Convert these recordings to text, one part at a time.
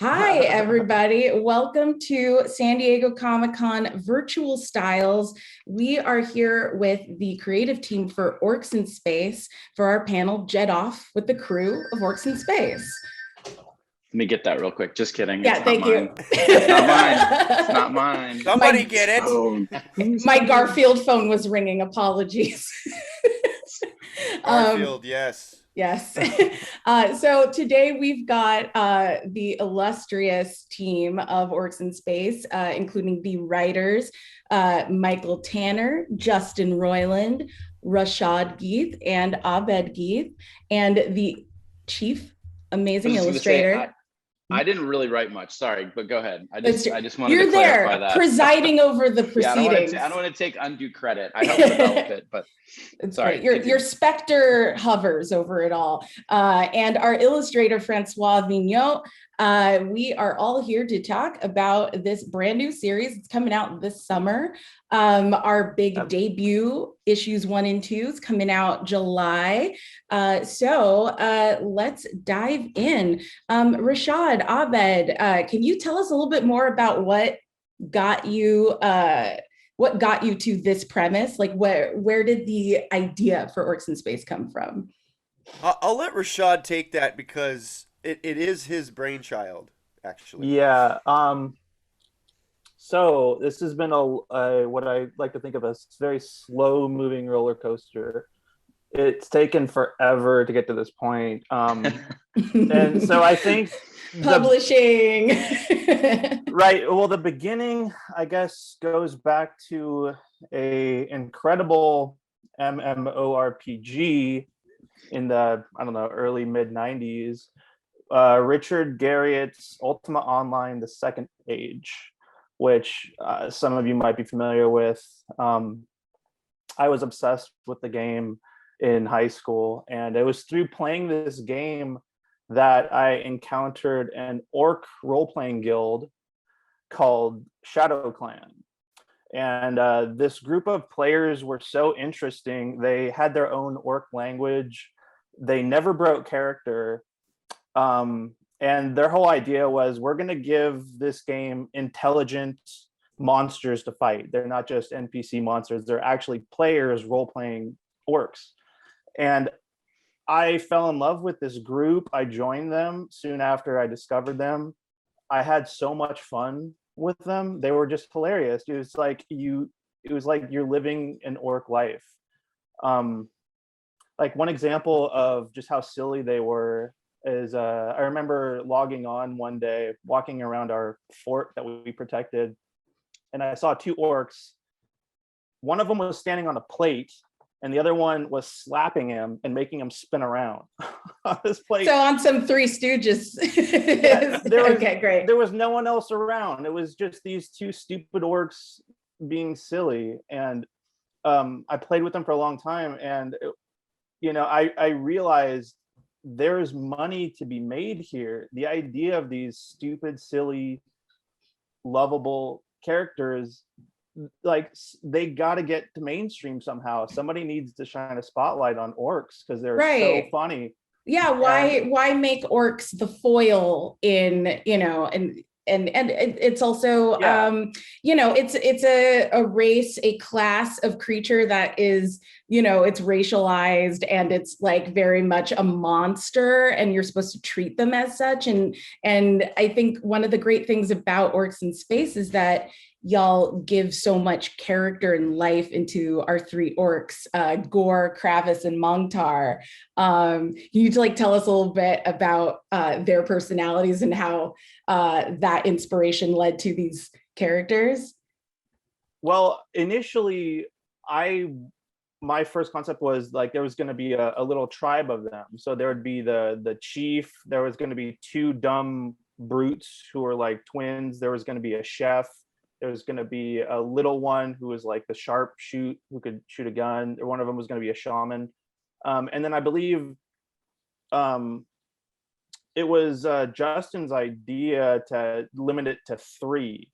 Hi, everybody. Welcome to San Diego Comic-Con Virtual Styles. We are here with the creative team for Orcs in Space for our panel, Jet Off with the crew of Orcs in Space. Let me get that real quick. Just kidding. Yeah, thank you. It's not mine. It's not mine. Somebody get it. My Garfield phone was ringing. Apologies. Garfield, yes. Yes. So today we've got the illustrious team of Orcs in Space, including the writers, Michael Tanner, Justin Roiland, Rashad Gheith, and Abed Gheith, and the chief amazing illustrator. I didn't really write much, sorry, but go ahead. I just wanted You're to clarify there, that. presiding over the proceedings. I don't want to take undue credit. I helped develop it, but it's sorry. Great. Your specter hovers over it all. And our illustrator, François Vigneault. We are all here to talk about this brand new series. It's coming out this summer. Our big debut, issues 1 and 2, is coming out July. So let's dive in. Rashad, Abed, can you tell us a little bit more about what got you to this premise? Like where did the idea for Orcs in Space come from? I'll let Rashad take that because it is his brainchild, actually. Yeah. So this has been what I like to think of as a very slow moving roller coaster. It's taken forever to get to this point. And so I think publishing. Right. Well, the beginning, I guess, goes back to a incredible MMORPG in the, early mid 90s. Richard Garriott's Ultima Online, the Second Age, which some of you might be familiar with. I was obsessed with the game in high school, and it was through playing this game that I encountered an orc role-playing guild called Shadow Clan. And this group of players were so interesting. They had their own orc language. They never broke character. And their whole idea was, we're going to give this game intelligent monsters to fight. They're not just NPC monsters. They're actually players role-playing orcs. And I fell in love with this group. I joined them soon after I discovered them. I had so much fun with them. They were just hilarious. It was like you're living an orc life. Like one example of just how silly they were is I remember logging on one day, walking around our fort that we protected, and I saw 2 orcs. One of them was standing on a plate, and the other one was slapping him and making him spin around on this plate. So on some Three Stooges. Yeah, okay, great. There was no one else around. It was just these 2 stupid orcs being silly. And I played with them for a long time. And, I realized there's money to be made here. The idea of these stupid, silly, lovable characters, like, they got to get to mainstream somehow. Somebody needs to shine a spotlight on orcs because they're so funny. Yeah, why make orcs the foil in, and it's also it's a race, a class of creature that is, it's racialized, and it's like very much a monster, and you're supposed to treat them as such. And I think one of the great things about Orcs in Space is that y'all give so much character and life into our 3 orcs, Gore, Kravis, and Mongtar. Can you tell us a little bit about their personalities and how that inspiration led to these characters? Well, initially, my first concept was like there was going to be a little tribe of them. So there would be the chief. There was going to be 2 dumb brutes who were like twins. There was going to be a chef. There's going to be a little one who was like the sharpshoot who could shoot a gun. One of them was going to be a shaman. And then I believe it was Justin's idea to limit it to 3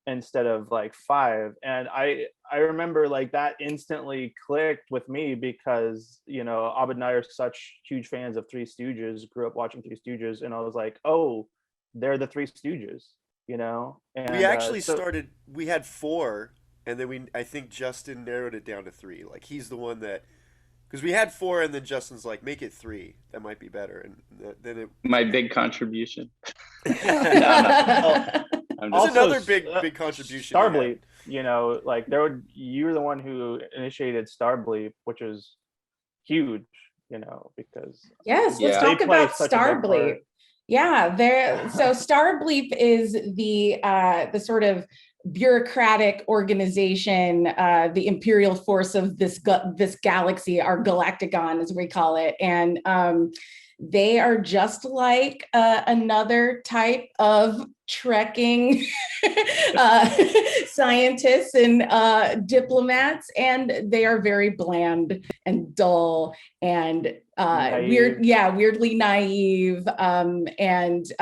instead of like 5. And I remember like that instantly clicked with me because, Abed and I are such huge fans of Three Stooges, grew up watching Three Stooges. And I was like, oh, they're the Three Stooges, you know. And We actually started. We had 4, and then I think Justin narrowed it down to 3. Like he's the one that, because we had 4, and then Justin's like, make it 3. That might be better. And then it. My big contribution. There's another big contribution. Starbleep, you know, like you were the one who initiated Starbleep, which is huge, you know, because yes, let's talk about Starbleep. Yeah, so Starbleep is the sort of bureaucratic organization, the imperial force of this galaxy, our galactagon as we call it, and they are just like another type of trekking scientists and diplomats, and they are very bland and dull and weirdly naive, and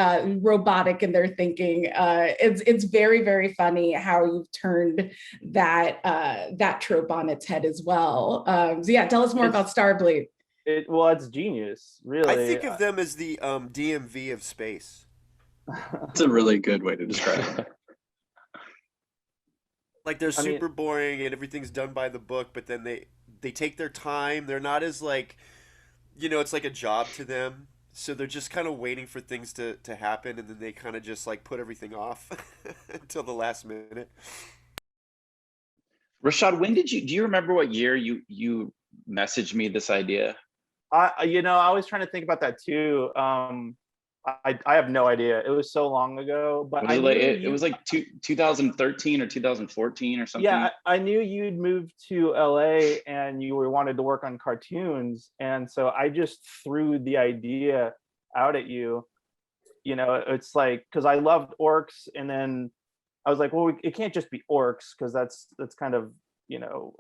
robotic in their thinking. It's very, very funny how you've turned that trope on its head as well. So yeah, tell us more about Starbleep. It's genius, really. I think of them as the DMV of space. That's a really good way to describe it. Like they're super boring and everything's done by the book, but then they take their time. They're not as like, you know, it's like a job to them. So they're just kind of waiting for things to happen, and then they kind of just like put everything off until the last minute. Rashad, do you remember what year you messaged me this idea? I was trying to think about that too. I have no idea. It was so long ago, but it was like 2013 or 2014 or something. Yeah, I knew you'd moved to LA and you wanted to work on cartoons, and so I just threw the idea out at you. You know, it's like, because I loved Orcs, and then I was like, well, it can't just be Orcs, because that's kind of, you know,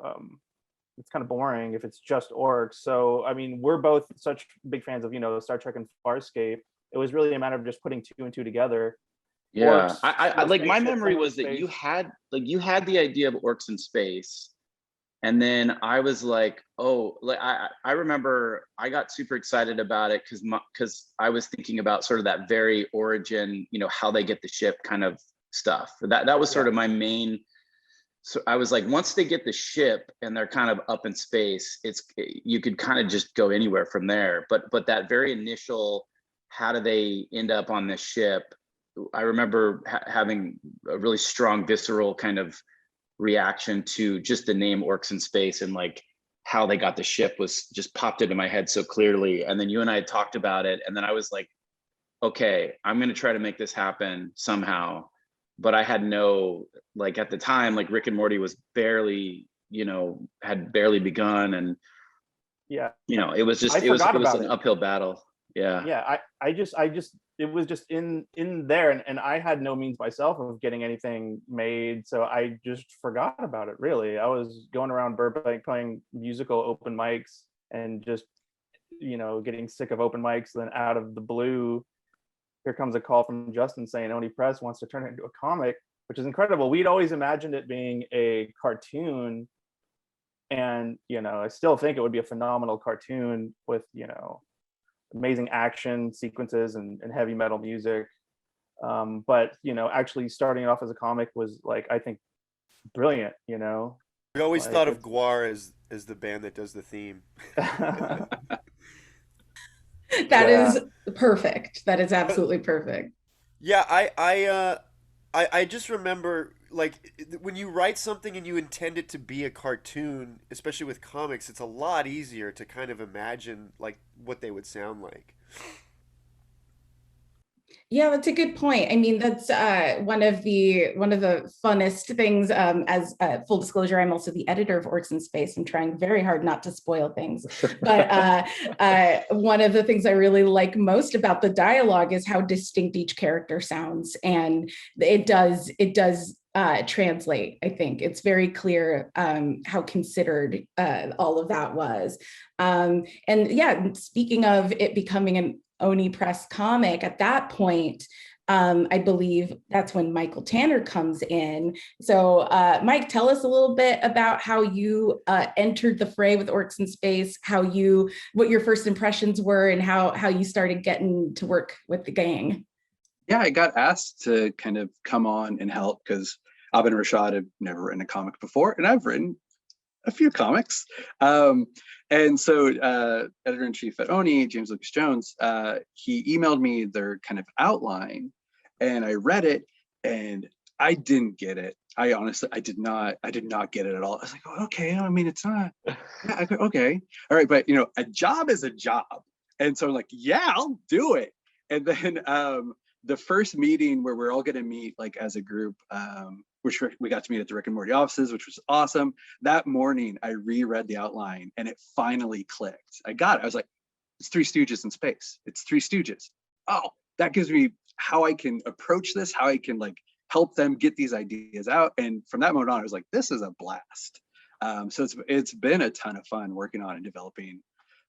it's kind of boring if it's just Orcs. So I mean, we're both such big fans of, you know, Star Trek and Farscape. It was really a matter of just putting 2 and 2 together. Yeah, Orcs, I like, my memory was that you had the idea of Orcs in space, and then I was like, oh, like I remember I got super excited about it because I was thinking about sort of that very origin, you know, how they get the ship kind of stuff. That was sort of my main. So I was like, once they get the ship and they're kind of up in space, you could kind of just go anywhere from there. But that very initial, how do they end up on this ship? I remember having a really strong visceral kind of reaction to just the name Orcs in Space, and like how they got the ship was just popped into my head so clearly. And then you and I had talked about it, and then I was like, okay, I'm going to try to make this happen somehow. But I had no, like at the time, like Rick and Morty was barely, you know, had barely begun, and yeah, you know, it was an uphill battle. Yeah, I just it was just in there, and I had no means myself of getting anything made, so I just forgot about it. Really, I was going around Burbank playing musical open mics and just, you know, getting sick of open mics. Then out of the blue, here comes a call from Justin saying Oni Press wants to turn it into a comic, which is incredible. We'd always imagined it being a cartoon, and you know, I still think it would be a phenomenal cartoon with, you know, amazing action sequences and heavy metal music. But you know, actually starting it off as a comic was, like, I think brilliant, you know. We always thought of Gwar as the band that does the theme. That is perfect. That is absolutely perfect. Yeah, I just remember, like, when you write something and you intend it to be a cartoon, especially with comics, it's a lot easier to kind of imagine like what they would sound like. Yeah, that's a good point. I mean, that's one of the funnest things. As full disclosure, I'm also the editor of Orcs in Space. I'm trying very hard not to spoil things, but one of the things I really like most about the dialogue is how distinct each character sounds, and it does translate. I think it's very clear how considered all of that was. And yeah, speaking of it becoming an Oni Press comic, at that point, I believe that's when Michael Tanner comes in. So Mike, tell us a little bit about how you entered the fray with Orcs in Space, what your first impressions were, and how you started getting to work with the gang. Yeah, I got asked to kind of come on and help because Abed and Rashad have never written a comic before, and I've written a few comics. And so editor-in-chief at Oni, James Lucas Jones, he emailed me their kind of outline, and I read it, and I didn't get it. I honestly, I did not get it at all. I was like, oh, okay, I mean, it's not, yeah, okay, all right, but a job is a job. And so I'm like, yeah, I'll do it. And then the first meeting where we're all going to meet like as a group, which we got to meet at the Rick and Morty offices, which was awesome. That morning, I reread the outline and it finally clicked. I got it. I was like, it's Three Stooges in space. It's Three Stooges. Oh, that gives me how I can approach this, how I can like help them get these ideas out. And from that moment on, I was like, this is a blast. So it's been a ton of fun working on and developing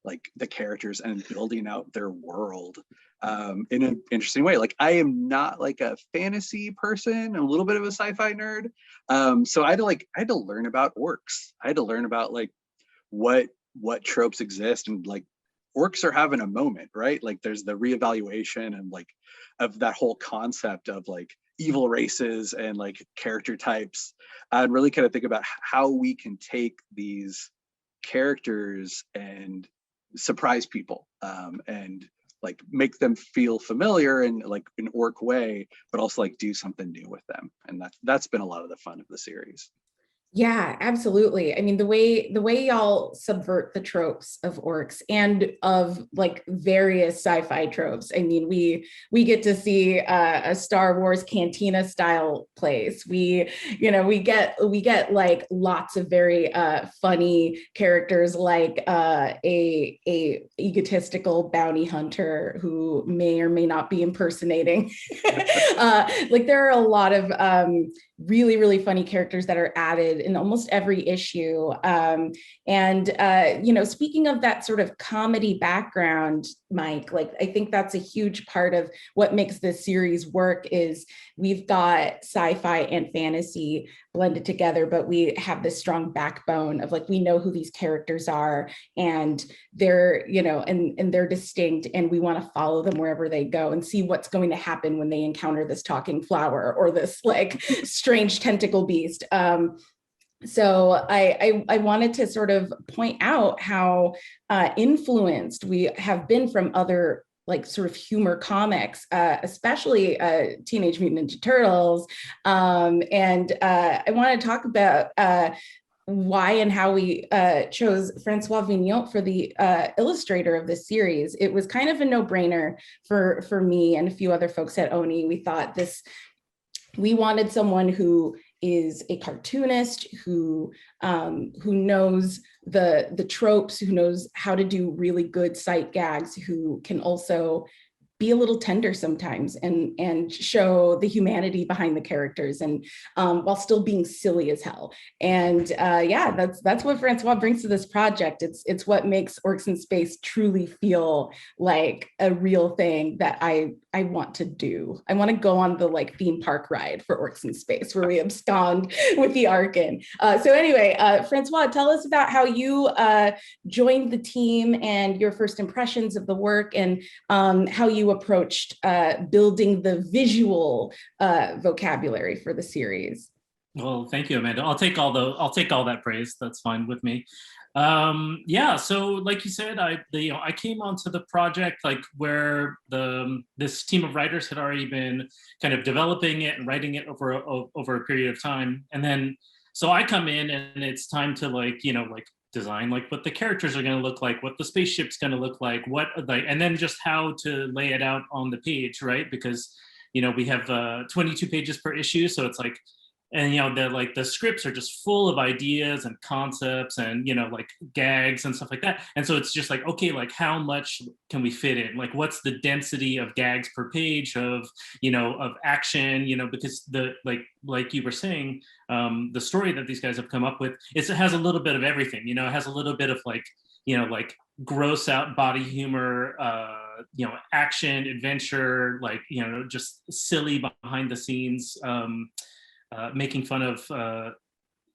like the characters and building out their world in an interesting way. Like I am not like a fantasy person, a little bit of a sci-fi nerd. So I had to learn about orcs. I had to learn about like what tropes exist, and like orcs are having a moment, right? Like there's the reevaluation and like of that whole concept of like evil races and like character types, and really kind of think about how we can take these characters and surprise people and like make them feel familiar in like an orc way, but also like do something new with them. And that's been a lot of the fun of the series. Yeah, absolutely. I mean, the way y'all subvert the tropes of orcs and of like various sci-fi tropes. I mean, we get to see a Star Wars cantina style place. We get like lots of very funny characters, like a egotistical bounty hunter who may or may not be impersonating. Like there are a lot of really, really funny characters that are added in almost every issue. Speaking of that sort of comedy background, Mike, like I think that's a huge part of what makes this series work is we've got sci-fi and fantasy blended together, but we have this strong backbone of like, we know who these characters are and they're, and they're distinct, and we want to follow them wherever they go and see what's going to happen when they encounter this talking flower or this like strange tentacle beast. So I wanted to sort of point out how influenced we have been from other like sort of humor comics, especially Teenage Mutant Ninja Turtles. I want to talk about why and how we chose François Vigneault for the illustrator of this series. It was kind of a no-brainer for me and a few other folks at Oni. We thought we wanted someone who is a cartoonist, who knows the tropes, who knows how to do really good sight gags, who can also be a little tender sometimes and show the humanity behind the characters, and while still being silly as hell. And that's what François brings to this project. It's what makes Orcs in Space truly feel like a real thing that I want to do. I want to go on the like theme park ride for Orcs in Space where we abscond with the Arkin. So anyway, François, tell us about how you joined the team and your first impressions of the work, and how you approached building the visual vocabulary for the series. Well, thank you, Amanda. I'll take all that praise. That's fine with me. So like you said, I came onto the project like where this team of writers had already been kind of developing it and writing it over a period of time, and then so I come in and it's time to like design like what the characters are going to look like, what the spaceship's going to look like, and then just how to lay it out on the page, right? Because we have 22 pages per issue, so it's like, and the scripts are just full of ideas and concepts and like gags and stuff like that, and so it's just like, okay, like how much can we fit in, like what's the density of gags per page of of action, because the like you were saying, the story that these guys have come up with, it has a little bit of everything. It has a little bit of like like gross out body humor, action, adventure, like just silly behind the scenes, making fun of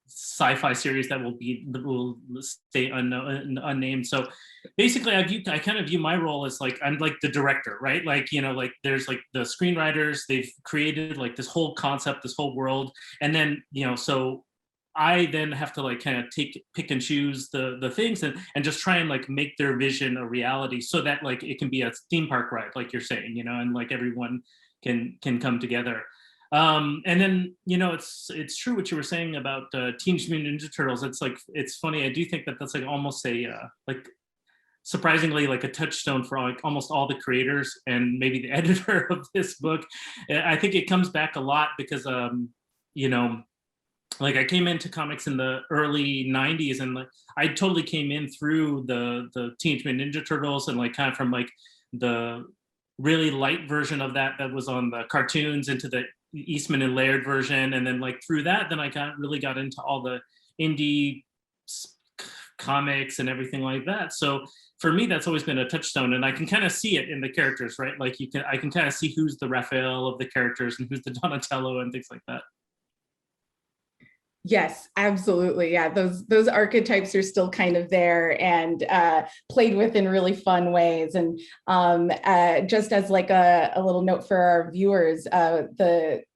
sci-fi series that will stay unnamed. So basically I kind of view my role as like I'm like the director, right? Like, you know, like there's like the screenwriters, they've created like this whole concept, this whole world, and then, you know, so I then have to like kind of pick and choose the things and just try and like make their vision a reality so that like it can be a theme park ride, like you're saying, you know, and like everyone can come together. And then, you know, it's true what you were saying about Teenage Mutant Ninja Turtles. It's like, it's funny. I do think that that's like almost a like surprisingly like a touchstone for like almost all the creators and maybe the editor of this book. I think it comes back a lot because you know, like I came into comics in the early 90s and like I totally came in through the Teenage Mutant Ninja Turtles and like kind of from like the really light version of that was on the cartoons into the Eastman and Laird version, and then like through that then I really got into all the indie comics and everything like that. So for me that's always been a touchstone, and I can kind of see it in the characters, right? Like I can kind of see who's the Raphael of the characters and who's the Donatello and things like that. Yes, absolutely. Yeah, those archetypes are still kind of there and played with in really fun ways. And just as like a little note for our viewers, our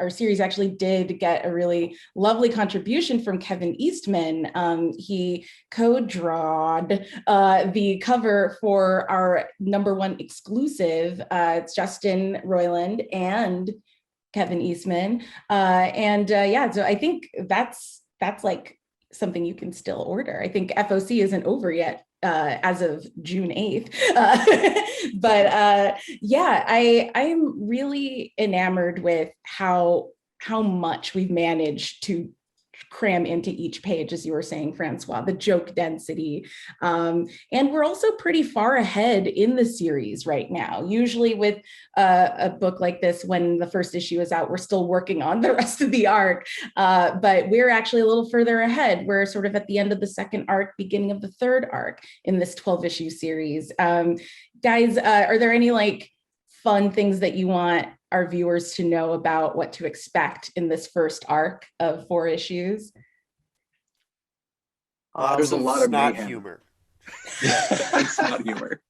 series actually did get a really lovely contribution from Kevin Eastman. He co-drawed the cover for our #1 exclusive. It's Justin Roiland and Kevin Eastman. Yeah, so I think that's like something you can still order. I think FOC isn't over yet as of June 8th. Yeah, I'm really enamored with how much we've managed to cram into each page, as you were saying, François, the joke density. And we're also pretty far ahead in the series right now. Usually with a book like this, when the first issue is out, we're still working on the rest of the arc, but we're actually a little further ahead. We're sort of at the end of the second arc, beginning of the third arc in this 12-issue series. Guys, are there any like fun things that you want our viewers to know about what to expect in this first arc of 4 issues? There's a lot of snot mayhem. humor. It's not humor.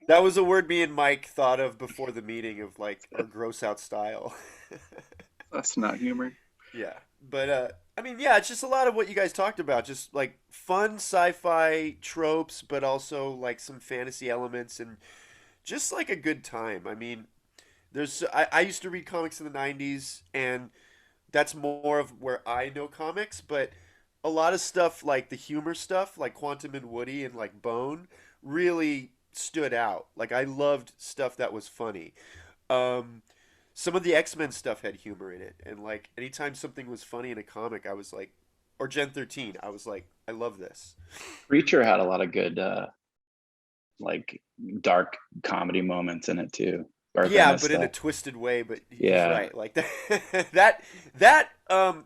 That was a word me and Mike thought of before the meeting of like our gross out style. That's not humor. Yeah, but I mean, yeah, it's just a lot of what you guys talked about, just like fun sci-fi tropes, but also like some fantasy elements and just like a good time. I mean, I used to read comics in the 90s, and that's more of where I know comics, but a lot of stuff like the humor stuff, like Quantum and Woody and like Bone, really stood out. Like I loved stuff that was funny. Some of the X-Men stuff had humor in it, and like anytime something was funny in a comic, I was like, or Gen 13, I was like, I love this. Preacher had a lot of good like dark comedy moments in it too. Yeah, but in a twisted way. But yeah, right, like that. that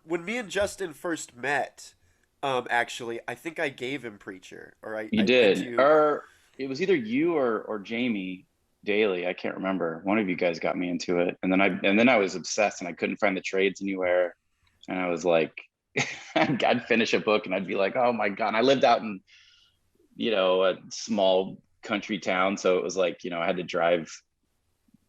when me and Justin first met, actually, I think I gave him Preacher, or I did, or it was either you or Jamie Daly. I can't remember. One of you guys got me into it, and then I was obsessed, and I couldn't find the trades anywhere, and I was like, I'd finish a book, and I'd be like, oh my god! And I lived out in, you know, a small country town, so it was like, you know, I had to drive,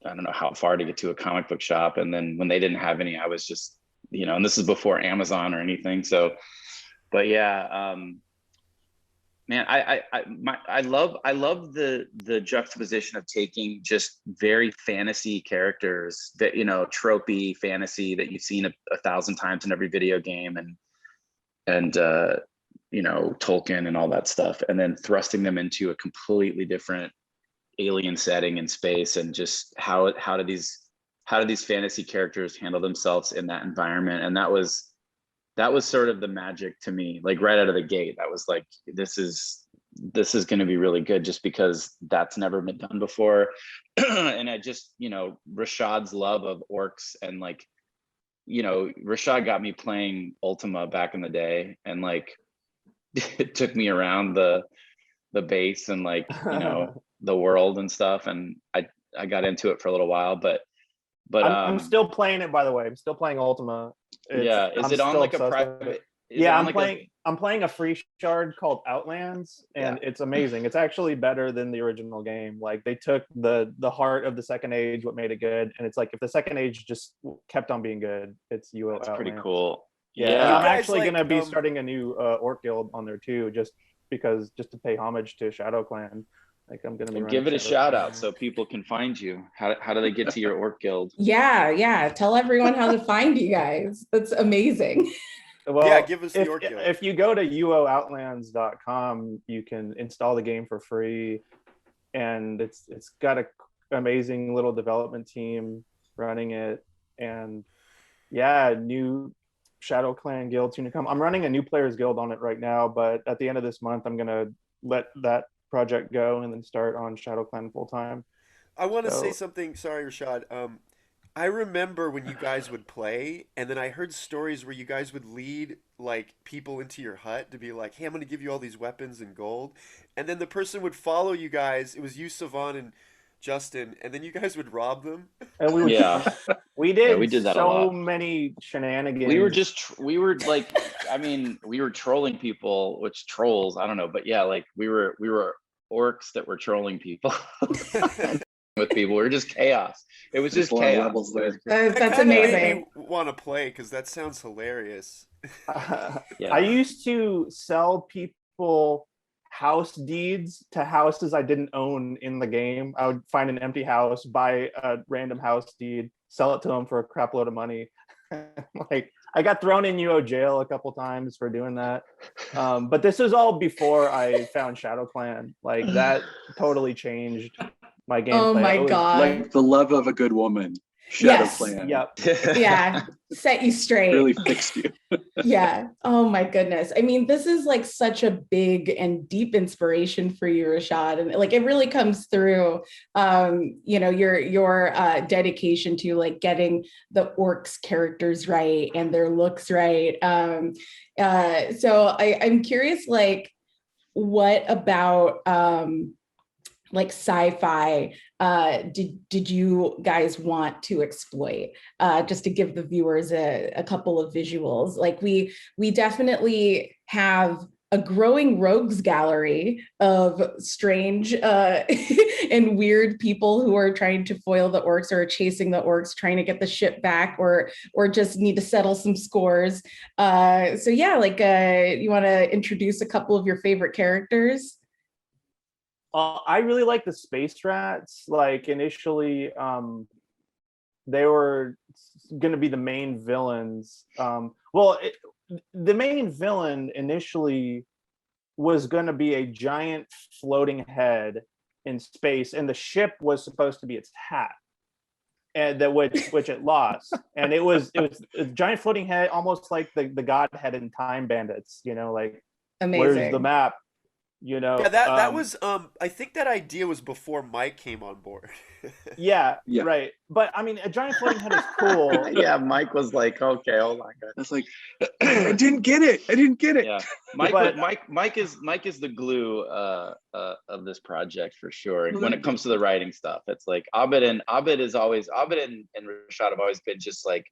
I don't know how far to get to a comic book shop. And then when they didn't have any, I was just, you know, and this is before Amazon or anything. So, but yeah, man, I love the juxtaposition of taking just very fantasy characters that, you know, tropey fantasy that you've seen a 1,000 times in every video game and you know, Tolkien and all that stuff, and then thrusting them into a completely different alien setting in space, and just how do these fantasy characters handle themselves in that environment. And that was sort of the magic to me, like right out of the gate. That was like, this is going to be really good, just because that's never been done before. And I just, you know, Rashad's love of orcs, and like, you know, Rashad got me playing Ultima back in the day, and like it took me around the base and like, you know, the world and stuff, and I got into it for a little while, but I'm still playing it, by the way. I'm still playing Ultima. Is it on like a private Yeah, I'm playing a free shard called Outlands, and it's amazing. It's actually better than the original game. Like they took the heart of the Second Age, what made it good, and it's like if the Second Age just kept on being good, it's UO Outlands. Pretty cool. Yeah, and I'm actually gonna be starting a new Orc guild on there too, just to pay homage to Shadow Clan. Like I'm gonna be give it a shout out so people can find you. How do they get to your Orc guild? Yeah. Tell everyone how to find you guys. That's amazing. Well, yeah, give us the Orc guild. If you go to uooutlands.com, you can install the game for free, and it's got a amazing little development team running it, and new Shadow Clan guild soon to come. I'm running a new players guild on it right now, but at the end of this month, I'm gonna let that project go and then start on Shadow Clan full time. I want to say something. Sorry, Rashad. I remember when you guys would play, and then I heard stories where you guys would lead like people into your hut to be like, "Hey, I'm going to give you all these weapons and gold," and then the person would follow you guys. It was you, Savon, and Justin, and then you guys would rob them. And we did that so many shenanigans. We were trolling people, which trolls, I don't know, but yeah, like we were orcs that were trolling people. With people, we were just chaos. It was just chaos. That's amazing. Want to play because that sounds hilarious. I used to sell people house deeds to houses I didn't own in the game. I would find an empty house, buy a random house deed, sell it to them for a crap load of money. Like I got thrown in UO jail a couple times for doing that. But this was all before I found Shadow Clan. Like that totally changed my gameplay. Oh my god! Like the love of a good woman. Shadow Clan. Yep. Yeah. Set you straight. Really fixed you. Yeah. Oh my goodness. I mean, this is like such a big and deep inspiration for you, Rashad. And like it really comes through your dedication to like getting the Orcs characters right and their looks right. So I'm curious, like, what about like sci-fi did you guys want to exploit, just to give the viewers a couple of visuals? Like we definitely have a growing rogues gallery of strange and weird people who are trying to foil the orcs or chasing the orcs, trying to get the ship back, or just need to settle some scores. So yeah, like you want to introduce a couple of your favorite characters? I really like the space rats. Like initially, they were going to be the main villains. The main villain initially was going to be a giant floating head in space, and the ship was supposed to be its hat, and that which it lost. And it was a giant floating head, almost like the Godhead in Time Bandits. Like amazing. Where's the map? Yeah, that was I think that idea was before Mike came on board. yeah, right. But I mean, a giant floating head is cool. Yeah, Mike was like, okay, hold on, guys. That's like, I didn't get it. Yeah, Mike is the glue of this project for sure. And when it comes to the writing stuff, it's like Abed and Rashad have always been just like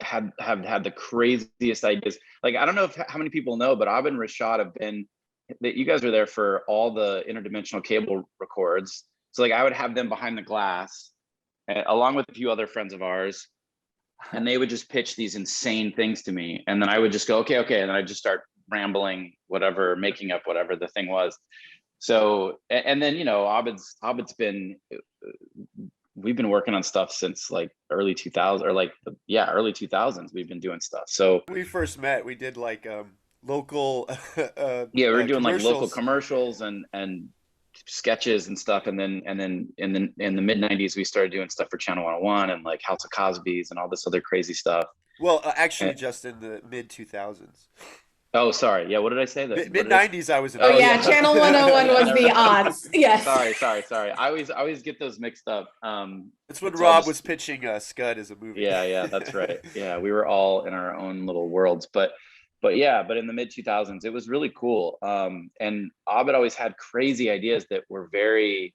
have had the craziest ideas. Like I don't know how many people know, but Abed and Rashad have been. That you guys were there for all the interdimensional cable records. So like I would have them behind the glass along with a few other friends of ours, and they would just pitch these insane things to me. And then I would just go, okay. And then I'd just start rambling, whatever, making up whatever the thing was. So, and then, Abed's been, we've been working on stuff since like early 2000s early 2000s. We've been doing stuff. So when we first met, we did like, local we were doing like local commercials and sketches and stuff, and then in the mid 90s we started doing stuff for Channel 101 and like House of Cosby's and all this other crazy stuff. Well, actually just in the mid 2000s. Oh, sorry. Yeah, what did I say? Mid 90s I was in. Channel 101 was the odds. Yes. Sorry. I always get those mixed up. It's when Rob was pitching Scud as a movie. Yeah, that's right. Yeah, we were all in our own little worlds, but in the mid 2000s, it was really cool. And Abed always had crazy ideas that were very,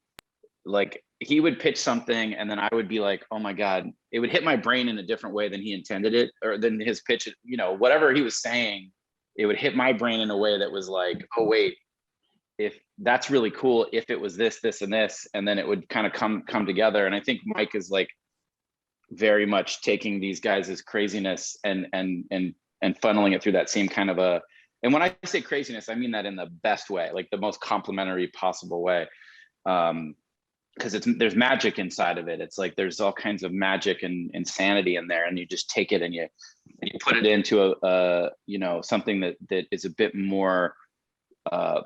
like, he would pitch something and then I would be like, oh my God, it would hit my brain in a different way than he intended it, or than his pitch, whatever he was saying, would hit my brain in a way that was like, oh wait, if that's really cool, if it was this, this, and this, and then it would kind of come together. And I think Mike is like very much taking these guys' craziness and funneling it through that same kind of a, and when I say craziness, I mean that in the best way, like the most complimentary possible way. Because there's magic inside of it. It's like there's all kinds of magic and insanity in there, and you just take it and you put it into a something that is a bit more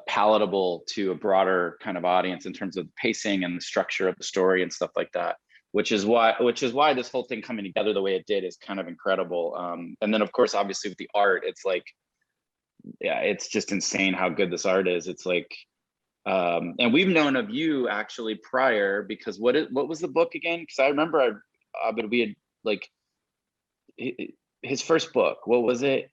palatable to a broader kind of audience in terms of the pacing and the structure of the story and stuff like that. Which is why this whole thing coming together the way it did is kind of incredible. And then of course, obviously with the art, it's like, yeah, it's just insane how good this art is. It's like, and we've known of you actually prior, because what was the book again? Because I remember but we had like his first book. What was it?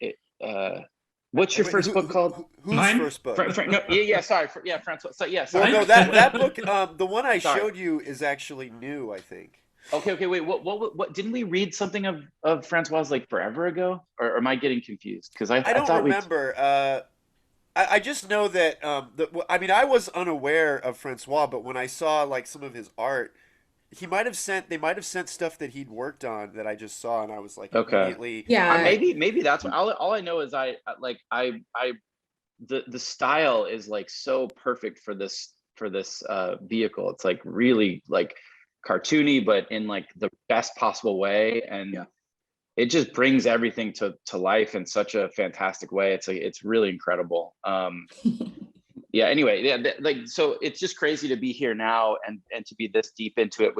What's your first book called? Whose Mine? first book? François. So yeah, sorry. Well, no, that book, the one I showed you is actually new, I think. Okay, wait. What? Didn't we read something of François like forever ago, or am I getting confused? Because I don't thought remember. I just know that I was unaware of François, but when I saw like some of his art, they might have sent stuff that he'd worked on that I just saw, and I was like, okay, immediately, yeah, maybe that's what, all I know is the style is like so perfect for this vehicle. It's like really like cartoony, but in like the best possible way, and Yeah. it just brings everything to life in such a fantastic way. It's really incredible. Yeah, anyway, yeah, so it's just crazy to be here now and to be this deep into it,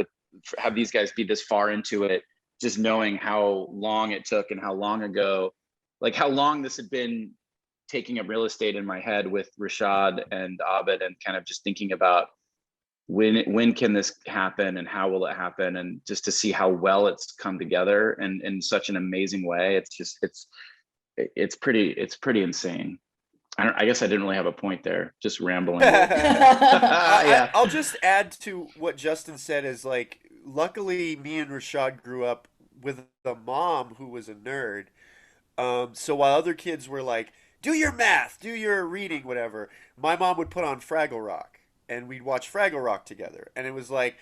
have these guys be this far into it, just knowing how long it took and how long ago, like how long this had been taking up real estate in my head with Rashad and Abed, and kind of just thinking about when can this happen and how will it happen, and just to see how well it's come together and in such an amazing way. It's pretty insane. I guess I didn't really have a point there, just rambling. Yeah. I'll just add to what Justin said is like, luckily me and Rashad grew up with a mom who was a nerd. So while other kids were like, do your math, do your reading, whatever, my mom would put on Fraggle Rock and we'd watch Fraggle Rock together. And it was like,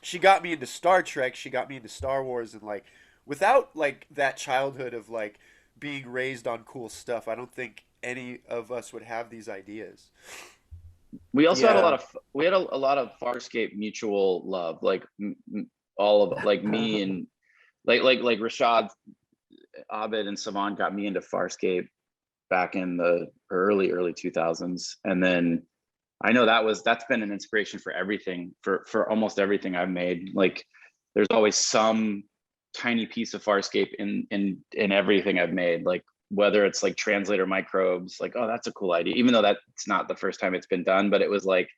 she got me into Star Trek, she got me into Star Wars, and like, without like that childhood of like being raised on cool stuff, I don't think any of us would have these ideas. We also had a lot of Farscape mutual love, like all of like me and like Rashad, Abed, and Savon got me into Farscape back in the early 2000s, and then I know that's been an inspiration for everything, for almost everything I've made. Like there's always some tiny piece of Farscape in everything I've made, like whether it's like translator microbes, like, oh, that's a cool idea, even though that's not the first time it's been done, but it was like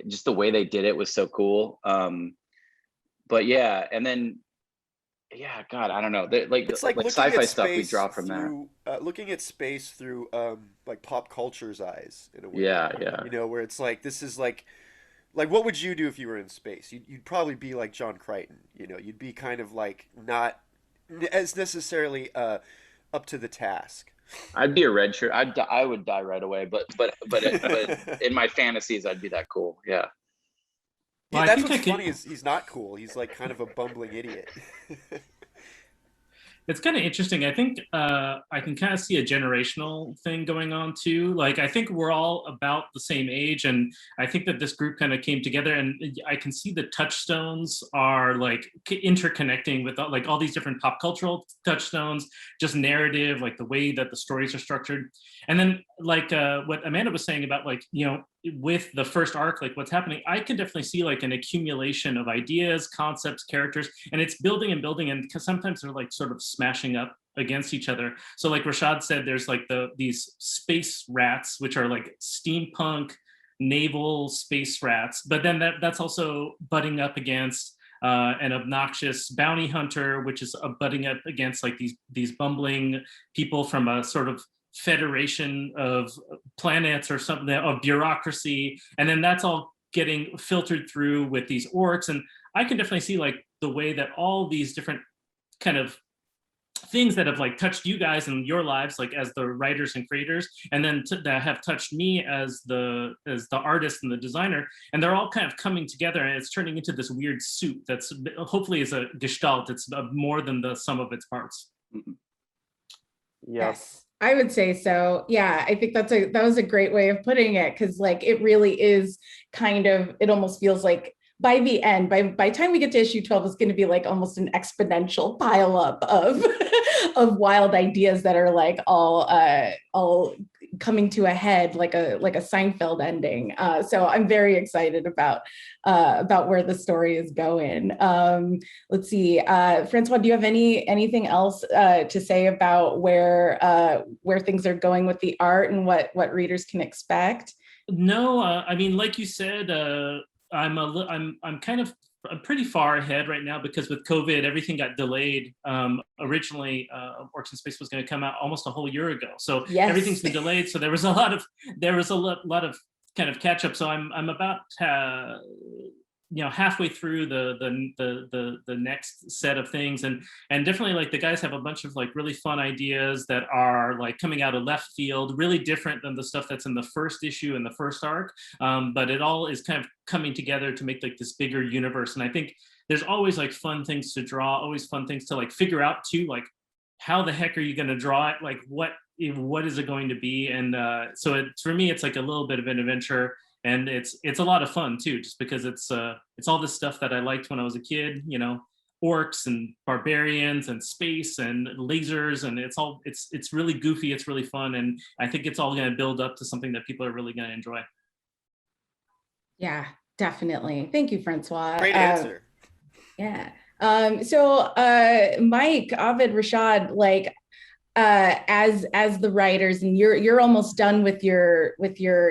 just the way they did it was so cool. But yeah, and then yeah, God, I don't know, it's like sci-fi stuff we draw from that. Looking at space through like pop culture's eyes in a way. Yeah. You know, where it's like, this is like what would you do if you were in space? You'd probably be like John Crichton. You know, you'd be kind of like not as necessarily up to the task. I'd be a red shirt. I would die right away, but in my fantasies I'd be that cool. Yeah. Yeah, that's what's funny is he's not cool. He's like kind of a bumbling idiot. It's kind of interesting. I think I can kind of see a generational thing going on too. Like, I think we're all about the same age, and I think that this group kind of came together, and I can see the touchstones are like interconnecting with like all these different pop cultural touchstones, just narrative, like the way that the stories are structured. And then like what Amanda was saying about like, you know, with the first arc, like what's happening, I can definitely see like an accumulation of ideas, concepts, characters, and it's building and building, and because sometimes they're like sort of smashing up against each other. So like Rashad said, there's like these space rats, which are like steampunk naval space rats, but then that's also butting up against an obnoxious bounty hunter, which is butting up against like these bumbling people from a sort of federation of planets or something, of bureaucracy, and then that's all getting filtered through with these orcs. And I can definitely see like the way that all these different kind of things that have like touched you guys in your lives, like as the writers and creators, and then that have touched me as the artist and the designer, and they're all kind of coming together, and it's turning into this weird soup that's hopefully is a gestalt. It's more than the sum of its parts. Yes, I would say so. Yeah, I think that was a great way of putting it, because like it really is kind of, it almost feels like by the end, by the time we get to issue 12, it's going to be like almost an exponential pile up of of wild ideas that are like all coming to a head, like a Seinfeld ending. So I'm very excited about where the story is going. Let's see, François, do you have anything else to say about where things are going with the art and what readers can expect? No, I mean, like you said, I'm pretty far ahead right now, because with COVID, everything got delayed. Originally, Orcs in Space was going to come out almost a whole year ago, so yes. Everything's been delayed. So there was a lot of kind of catch up. So I'm about halfway through the next set of things, and definitely like the guys have a bunch of like really fun ideas that are like coming out of left field, really different than the stuff that's in the first issue and the first arc, but it all is kind of coming together to make like this bigger universe. And I think there's always like fun things to draw, always fun things to like figure out too, like how the heck are you going to draw it, like what is it going to be. And so for me it's like a little bit of an adventure. And it's a lot of fun too, just because it's all this stuff that I liked when I was a kid, orcs and barbarians and space and lasers, and it's really goofy, it's really fun, and I think it's all going to build up to something that people are really going to enjoy. Yeah, definitely. Thank you, François. Great answer. Yeah. So Mike, Abed, Rashad, like as the writers, and you're almost done with your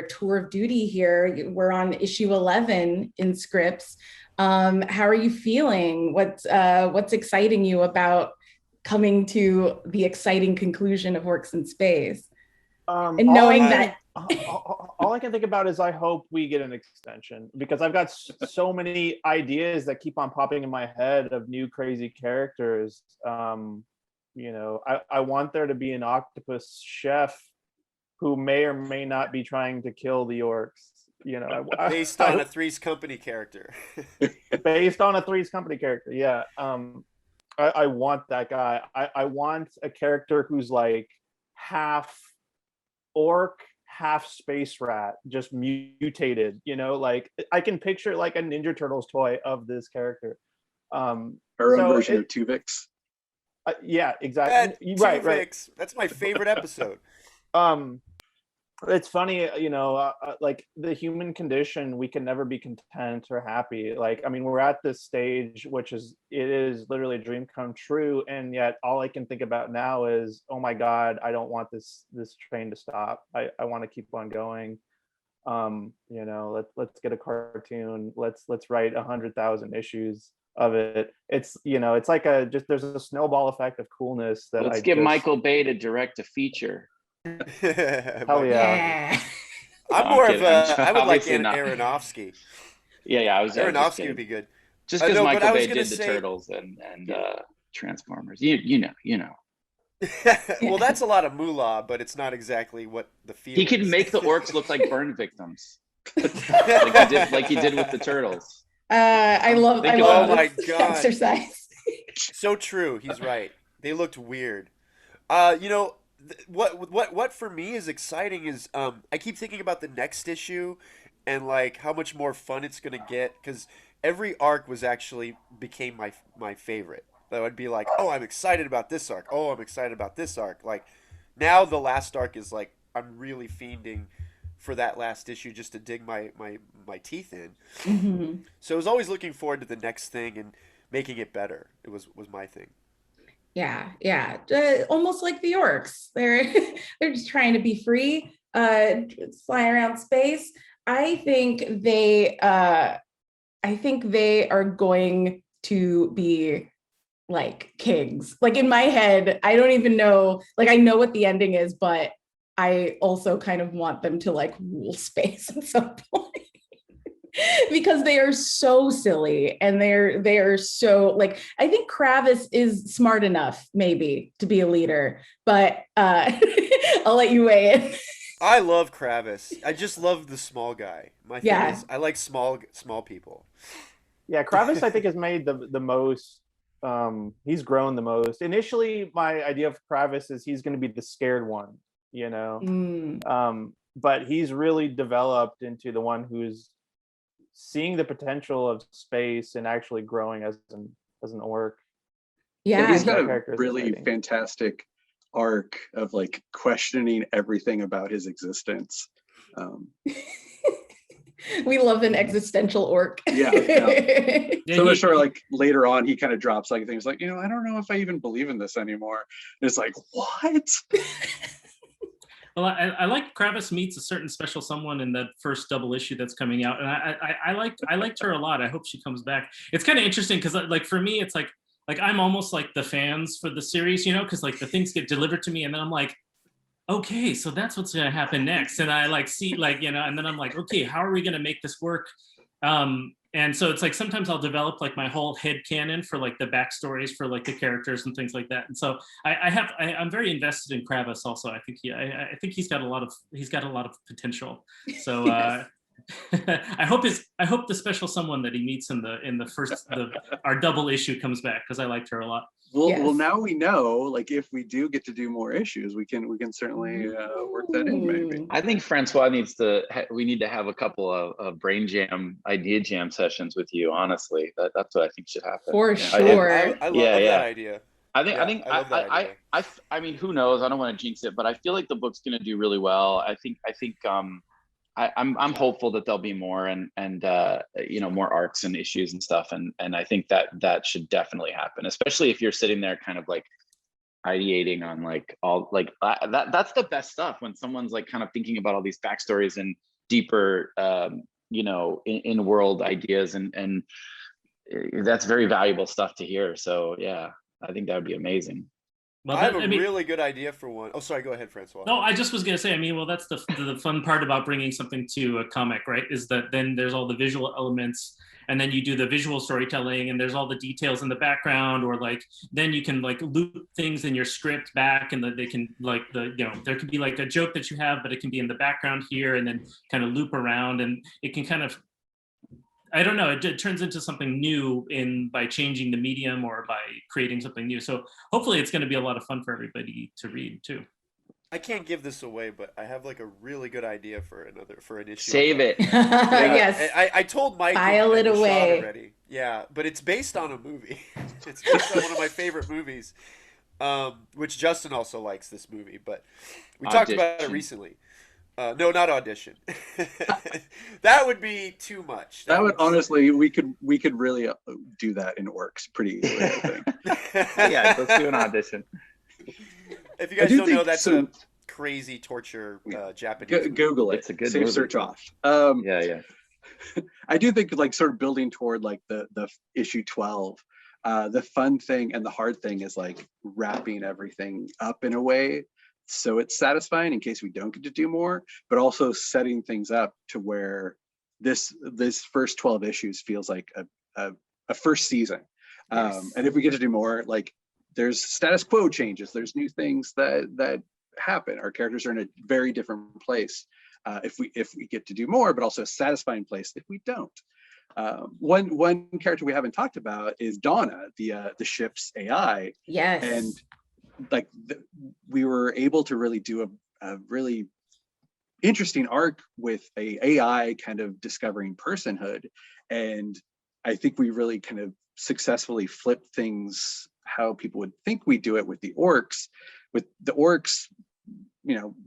tour of duty here. We're on issue 11 in scripts. How are you feeling? What's exciting you about coming to the exciting conclusion of Orcs in Space? And knowing that all I can think about is I hope we get an extension, because I've got so many ideas that keep on popping in my head of new crazy characters. I want there to be an octopus chef who may or may not be trying to kill the orcs. Based on a Three's Company character. Based on a Three's Company character, yeah. I want that guy. I want a character who's like half orc, half space rat, just mutated. Like I can picture like a Ninja Turtles toy of this character. Our own version of Tuvix. Yeah, exactly. Right. That's my favorite episode. It's funny, like the human condition, we can never be content or happy. Like, I mean, we're at this stage, it is literally a dream come true. And yet all I can think about now is, oh my God, I don't want this train to stop. I want to keep on going. Let's get a cartoon. Let's write 100,000 issues of it. It's like there's a snowball effect of coolness that let's get Michael Bay to direct a feature. Hell yeah. I'm more of I would like Aronofsky. Yeah, Aronofsky would be good. Just because Michael Bay did the Turtles and Transformers. You know. Well, that's a lot of moolah, but it's not exactly what the feel He could make the orcs look like burn victims. like he did with the Turtles. I love oh my God. Exercise. So true. He's right. They looked weird. What for me is exciting is I keep thinking about the next issue and like how much more fun it's gonna get, because every arc became my favorite. That would be like, oh, I'm excited about this arc. Oh, I'm excited about this arc. Like now the last arc is like I'm really fiending for that last issue just to dig my teeth in. Mm-hmm. So I was always looking forward to the next thing and making it better. It was my thing. Yeah. Almost like the orcs. They're just trying to be free, fly around space. I think they are going to be like kings. Like in my head, I don't even know. Like I know what the ending is, but I also kind of want them to like rule space at some point. because they are so silly, and they are so, like, I think Kravis is smart enough maybe to be a leader, but I'll let you weigh in. I love Kravis. I just love the small guy. My thing Yeah. is, I like small people. Yeah, Kravis, I think, has made the most. He's grown the most. Initially, my idea of Kravis is he's going to be the scared one, you know. But he's really developed into the one who's seeing the potential of space and actually growing as an orc. Yeah, he's got That a character is really exciting. fantastic arc of like questioning everything about his existence. we love an existential orc. Yeah. Yeah, So he- much sure, like later on, he kind of drops like things like, I don't know if I even believe in this anymore. And it's like, what? Well, I like Kravis meets a certain special someone in that first double issue that's coming out, and I liked her a lot. I hope she comes back. It's kind of interesting because, like, for me, it's like I'm almost like the fans for the series, you know, because like the things get delivered to me, and then I'm like, okay, so that's what's gonna happen next, and I like see, like, you know, and then I'm like, okay, how are we gonna make this work? And so it's like sometimes I'll develop like my whole head canon for like the backstories for like the characters and things like that. And so I'm very invested in Kravis also. I think he's got a lot of potential. So Yes. I hope the special someone that he meets in our double issue comes back, because I liked her a lot. Well, now we know, like, if we do get to do more issues, we can certainly work that in, maybe. I think François we need to have a couple of brain jam, idea jam sessions with you. Honestly, that's what I think should happen. For Yeah. sure. I love that idea. I think love that idea. I mean, who knows? I don't want to jinx it, but I feel like the book's going to do really well. I'm hopeful that there'll be more and more arcs and issues and stuff, and I think that should definitely happen, especially if you're sitting there kind of like ideating on like all like that's the best stuff, when someone's like kind of thinking about all these backstories and deeper in world ideas, and that's very valuable stuff to hear. So yeah, I think that would be amazing. Well, I have a really good idea for one. Oh, sorry. Go ahead, François. No, I just was going to say, I mean, well, that's the fun part about bringing something to a comic, right? Is that then there's all the visual elements, and then you do the visual storytelling, and there's all the details in the background, or like, then you can like loop things in your script back, and they can like there can be like a joke that you have, but it can be in the background here, and then kind of loop around, and it can kind of, I don't know, it turns into something new by changing the medium or by creating something new. So hopefully it's going to be a lot of fun for everybody to read too. I can't give this away, but I have like a really good idea for an issue. Save it. Yes. I told Mike File it away already. Yeah, but it's based on a movie. It's based on one of my favorite movies, which Justin also likes this movie, but we talked about it recently. No, not Audition. That would be too much. That would honestly, we could really do that in Orcs pretty easily, I think. Yeah, let's do an Audition. If you guys don't know, that's a crazy torture Japanese. Google it. It's a good Save movie. search off. Yeah. I do think like sort of building toward like the issue 12. The fun thing and the hard thing is like wrapping everything up in a way so it's satisfying in case we don't get to do more, but also setting things up to where this first 12 issues feels like a first season. Yes. And if we get to do more, like there's status quo changes, there's new things that happen. Our characters are in a very different place if we get to do more, but also a satisfying place if we don't. One character we haven't talked about is Donna, the ship's AI. Yes. And like we were able to really do a really interesting arc with a AI kind of discovering personhood, and I think we really kind of successfully flipped things how people would think we do it with the Orcs. With the Orcs,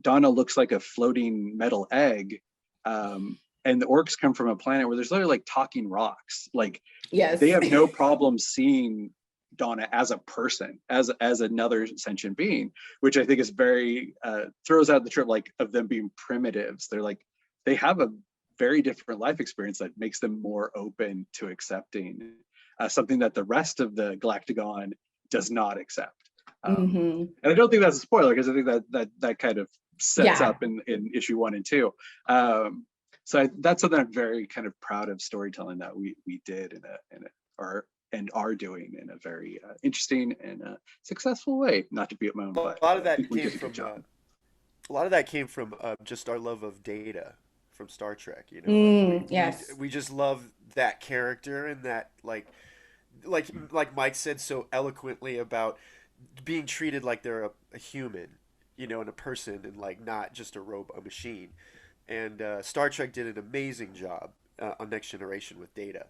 Donna looks like a floating metal egg, and the Orcs come from a planet where there's literally like talking rocks. Like, yes, they have no problem seeing Donna as a person, as another sentient being, which I think is very throws out the trip like of them being primitives. They're like, they have a very different life experience that makes them more open to accepting something that the rest of the Galactagon does not accept. And I don't think that's a spoiler, because I think that kind of sets up in issue 1 and 2. that's something I'm very kind of proud of storytelling that we did and are doing in a very interesting and successful way. Not to be at my own butt. A lot of that came from just our love of Data from Star Trek. You know, yes, we just love that character, and that like Mike said so eloquently about being treated like they're a human, you know, and a person, and like not just a machine. And Star Trek did an amazing job on Next Generation with Data.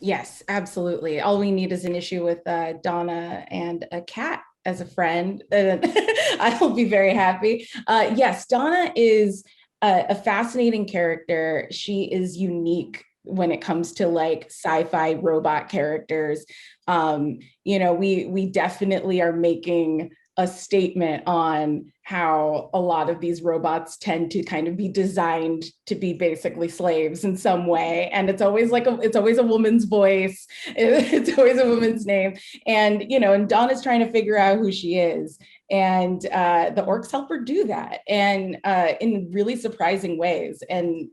Yes, absolutely. All we need is an issue with Donna and a cat as a friend. I will be very happy. Yes, Donna is a fascinating character. She is unique when it comes to like sci-fi robot characters. You know, we definitely are making a statement on how a lot of these robots tend to kind of be designed to be basically slaves in some way. And it's always it's always a woman's voice. It's always a woman's name. And, you know, and Donna's trying to figure out who she is. And the Orcs help her do that, and in really surprising ways. And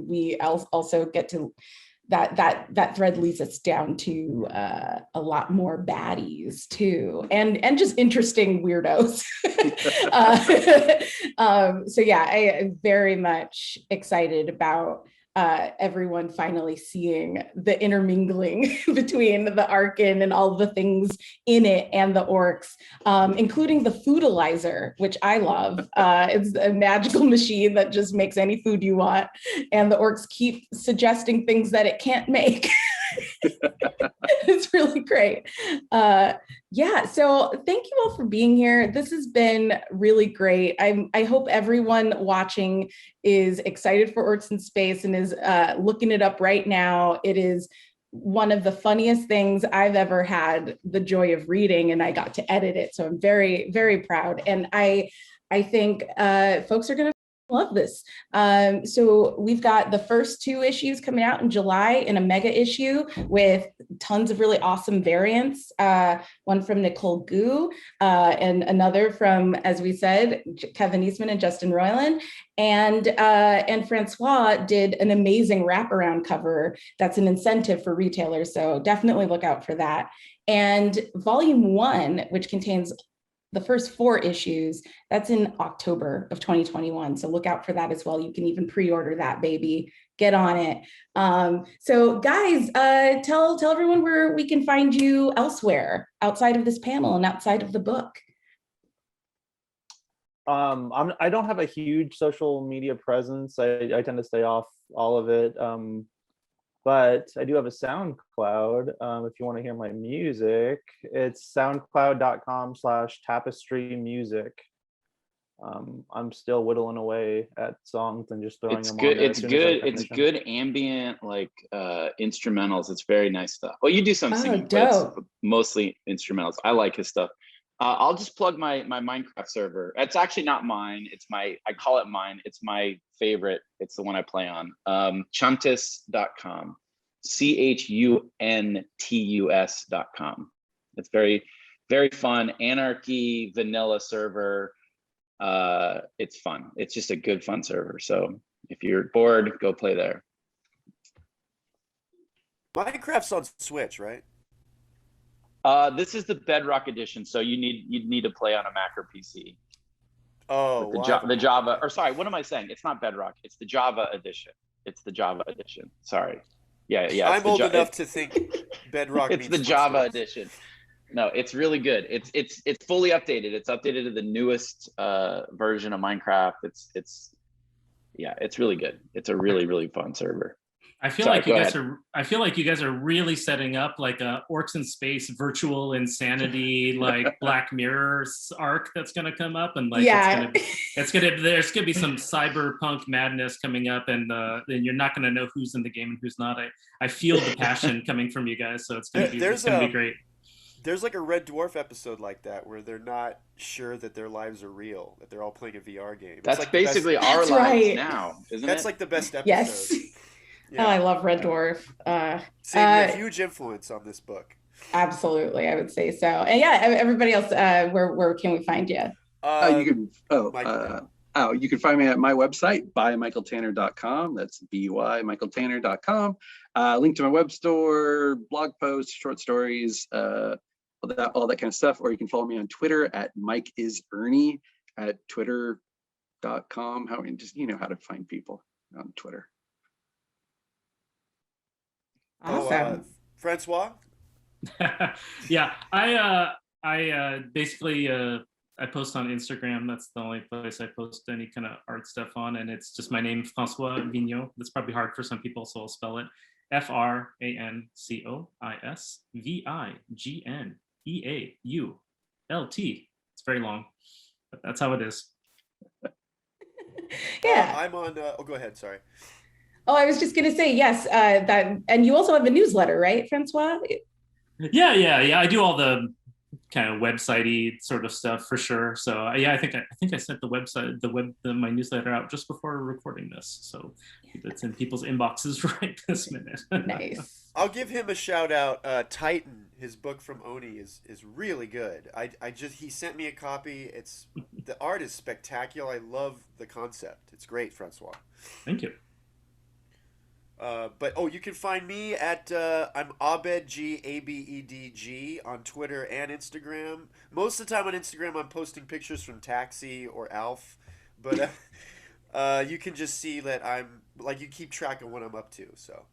we also get to that thread leads us down to a lot more baddies too, and just interesting weirdos. So yeah, I am very much excited about everyone finally seeing the intermingling between the Arkin and all the things in it and the Orcs, including the foodalizer, which I love. It's a magical machine that just makes any food you want, and the Orcs keep suggesting things that it can't make. It's really great. Yeah, so thank you all for being here. This has been really great. I hope everyone watching is excited for Orcs in Space and is looking it up right now. It is one of the funniest things I've ever had the joy of reading, and I got to edit it. So I'm very, very proud. And I think folks are going to love this. So we've got the first 2 issues coming out in July in a mega issue with tons of really awesome variants. One from Nicole Gu and another from, as we said, Kevin Eastman and Justin Roiland. And François did an amazing wraparound cover that's an incentive for retailers. So definitely look out for that. And volume 1, which contains the first 4 issues, that's in October of 2021. So look out for that as well. You can even pre-order that, baby. Get on it. So guys, tell everyone where we can find you elsewhere outside of this panel and outside of the book. I don't have a huge social media presence. I tend to stay off all of it. But I do have a SoundCloud. If you want to hear my music, it's soundcloud.com/tapestrymusic. I'm still whittling away at songs and just throwing them on there. It's good ambient, like instrumentals. It's very nice stuff. Well, you do some singing, but it's mostly instrumentals. I like his stuff. I'll just plug my Minecraft server. It's actually not mine. I call it mine. It's my favorite. It's the one I play on. Chuntus.com. CHUNTUS.com. It's very, very fun. Anarchy, vanilla server. It's fun. It's just a good, fun server. So if you're bored, go play there. Minecraft's on Switch, right? This is the Bedrock edition, so you'd need to play on a Mac or PC. Oh, the Java, or sorry, what am I saying? It's not Bedrock. It's the Java edition. Sorry. Yeah. I'm old enough to think Bedrock. It's the Java edition. No, it's really good. It's fully updated. It's updated to the newest version of Minecraft. It's really good. It's a really, really fun server. I feel like you guys are really setting up like a Orcs in Space virtual insanity like Black Mirror arc that's going to come up, and like there's going to be some cyberpunk madness coming up, and you're not going to know who's in the game and who's not. I feel the passion coming from you guys, so it's going to be great. There's like a Red Dwarf episode like that where they're not sure that their lives are real, that they're all playing a VR game. That's like basically our lives now, isn't it? That's like the best episode. Yes. Yeah. Oh, I love Red Dwarf. A huge influence on this book. Absolutely, I would say so. And yeah, everybody else, where can we find you? You can Oh, you can find me at my website, bymichaeltanner.com. That's bymichaeltanner.com. Link to my web store, blog posts, short stories, all that kind of stuff. Or you can follow me on Twitter at MikeIsErnie at twitter.com. Just you know how to find people on Twitter. Awesome. François? Yeah, I basically I post on Instagram. That's the only place I post any kind of art stuff on, and it's just my name, François Vigneault. That's probably hard for some people, so I'll spell it FRANCOISVIGNEAULT. It's very long, but that's how it is. Yeah. I'm on. Go ahead. Sorry. Oh, I was just going to say, yes, that, and you also have a newsletter, right, François? Yeah. I do all the kind of website-y sort of stuff for sure. So yeah, I think I sent my newsletter out just before recording this. So it's in people's inboxes right this minute. Nice. I'll give him a shout out. Titan, his book from Oni is really good. He sent me a copy. The art is spectacular. I love the concept. It's great, François. Thank you. But you can find me at I'm Abed Abedg on Twitter and Instagram. Most of the time on Instagram, I'm posting pictures from Taxi or Alf, but you can just see that you keep track of what I'm up to. So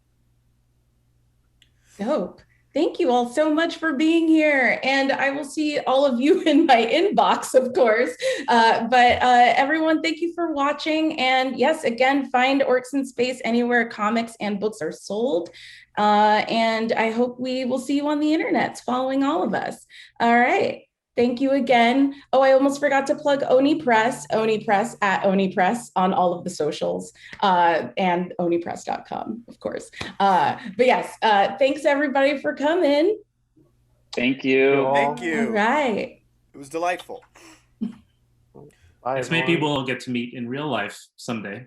dope. Thank you all so much for being here. And I will see all of you in my inbox, of course. But everyone, thank you for watching. And yes, again, find Orcs in Space anywhere comics and books are sold. And I hope we will see you on the internet following all of us. All right. Thank you again. Oh, I almost forgot to plug Oni Press at Oni Press on all of the socials, and onipress.com, of course. But yes, thanks everybody for coming. Thank you. Thank you. All right. It was delightful. Bye, Maybe we'll get to meet in real life someday.